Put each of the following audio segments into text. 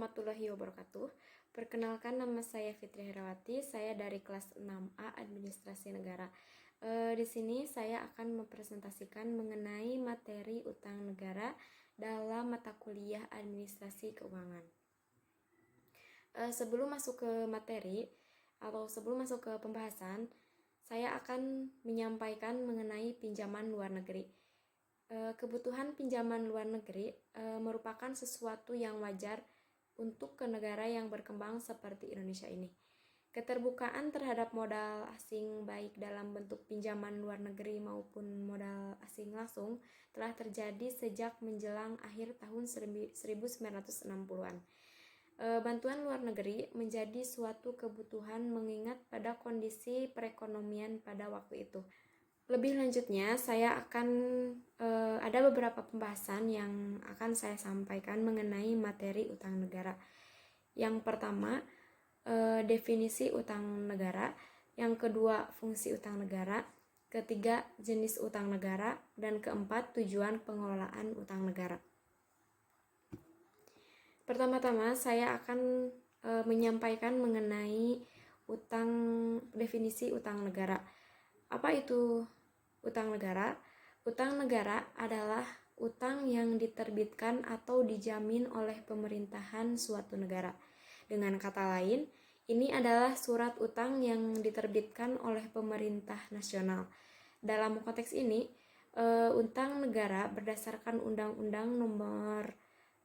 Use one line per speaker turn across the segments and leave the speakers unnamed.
warahmatullahi wabarakatuh. Perkenalkan, nama saya Fitri Herawati, saya dari kelas 6A Administrasi Negara. Di sini saya akan mempresentasikan mengenai materi utang negara dalam mata kuliah Administrasi Keuangan. Sebelum masuk ke materi atau sebelum masuk ke pembahasan, saya akan menyampaikan mengenai pinjaman luar negeri. Kebutuhan pinjaman luar negeri merupakan sesuatu yang wajar untuk ke negara yang berkembang seperti Indonesia ini. Keterbukaan terhadap modal asing baik dalam bentuk pinjaman luar negeri maupun modal asing langsung telah terjadi sejak menjelang akhir tahun 1960-an. Bantuan luar negeri menjadi suatu kebutuhan mengingat pada kondisi perekonomian pada waktu itu. Lebih lanjutnya, saya akan ada beberapa pembahasan yang akan saya sampaikan mengenai materi utang negara. Yang pertama, definisi utang negara. Yang kedua, fungsi utang negara. Ketiga, jenis utang negara. Dan keempat, tujuan pengelolaan utang negara. Pertama-tama, saya akan menyampaikan mengenai definisi utang negara. Apa itu utang negara? Utang negara adalah utang yang diterbitkan atau dijamin oleh pemerintahan suatu negara. Dengan kata lain, ini adalah surat utang yang diterbitkan oleh pemerintah nasional. Dalam konteks ini, utang negara berdasarkan Undang-Undang Nomor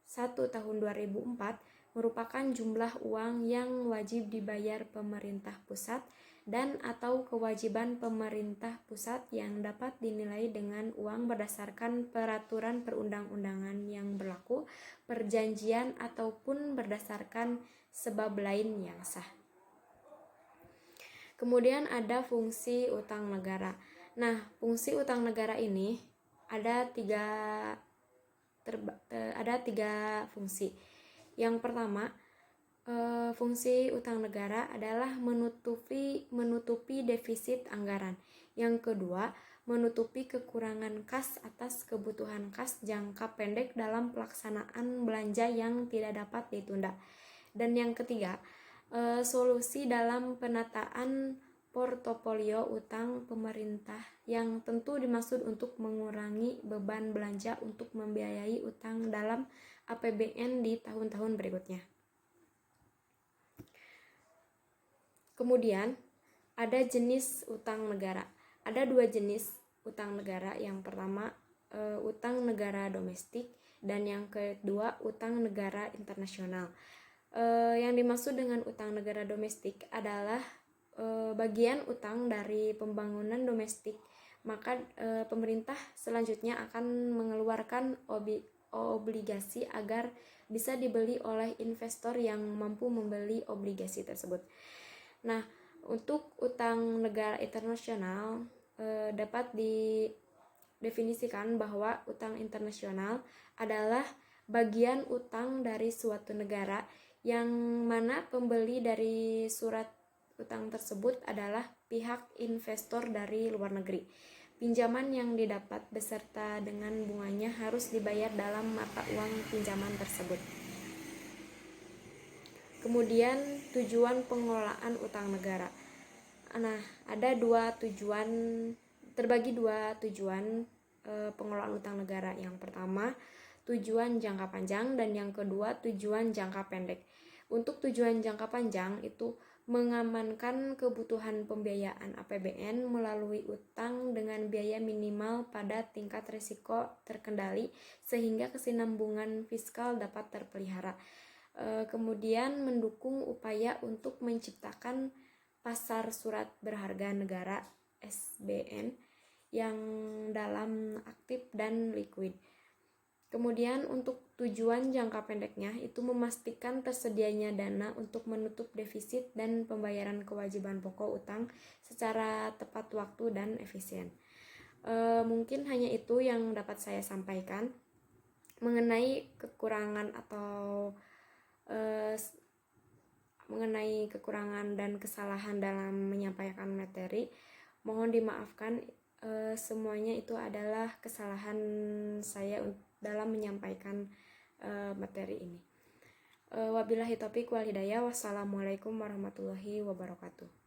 1 Tahun 2004 merupakan jumlah uang yang wajib dibayar pemerintah pusat dan atau kewajiban pemerintah pusat yang dapat dinilai dengan uang berdasarkan peraturan perundang-undangan yang berlaku, perjanjian ataupun berdasarkan sebab lain yang sah. Kemudian ada fungsi utang negara. Nah, fungsi utang negara ini ada tiga fungsi. Yang pertama, fungsi utang negara adalah menutupi defisit anggaran. Yang kedua, menutupi kekurangan kas atas kebutuhan kas jangka pendek dalam pelaksanaan belanja yang tidak dapat ditunda. Dan yang ketiga, solusi dalam penataan portofolio utang pemerintah yang tentu dimaksud untuk mengurangi beban belanja untuk membiayai utang dalam APBN di tahun-tahun berikutnya. Kemudian ada jenis utang negara. Ada dua jenis utang negara. Yang pertama utang negara domestik dan yang kedua utang negara internasional. Yang dimaksud dengan utang negara domestik adalah bagian utang dari pembangunan domestik, maka pemerintah selanjutnya akan mengeluarkan obligasi agar bisa dibeli oleh investor yang mampu membeli obligasi tersebut. Nah, untuk utang negara internasional dapat didefinisikan bahwa utang internasional adalah bagian utang dari suatu negara yang mana pembeli dari surat utang tersebut adalah pihak investor dari luar negeri. Pinjaman yang didapat beserta dengan bunganya harus dibayar dalam mata uang pinjaman tersebut. Kemudian tujuan pengelolaan utang negara. Nah, ada terbagi dua tujuan pengelolaan utang negara. Yang pertama, tujuan jangka panjang dan yang kedua tujuan jangka pendek. Untuk tujuan jangka panjang itu mengamankan kebutuhan pembiayaan APBN melalui utang dengan biaya minimal pada tingkat risiko terkendali sehingga kesinambungan fiskal dapat terpelihara. Kemudian mendukung upaya untuk menciptakan pasar surat berharga negara SBN yang dalam aktif dan likuid. Kemudian untuk tujuan jangka pendeknya itu memastikan tersedianya dana untuk menutup defisit dan pembayaran kewajiban pokok utang secara tepat waktu dan efisien. Mungkin hanya itu yang dapat saya sampaikan mengenai kekurangan dan kesalahan dalam menyampaikan materi. Mohon dimaafkan, semuanya itu adalah kesalahan saya dalam menyampaikan materi ini. Wabillahi taufiq wal hidayah. Wassalamualaikum warahmatullahi wabarakatuh.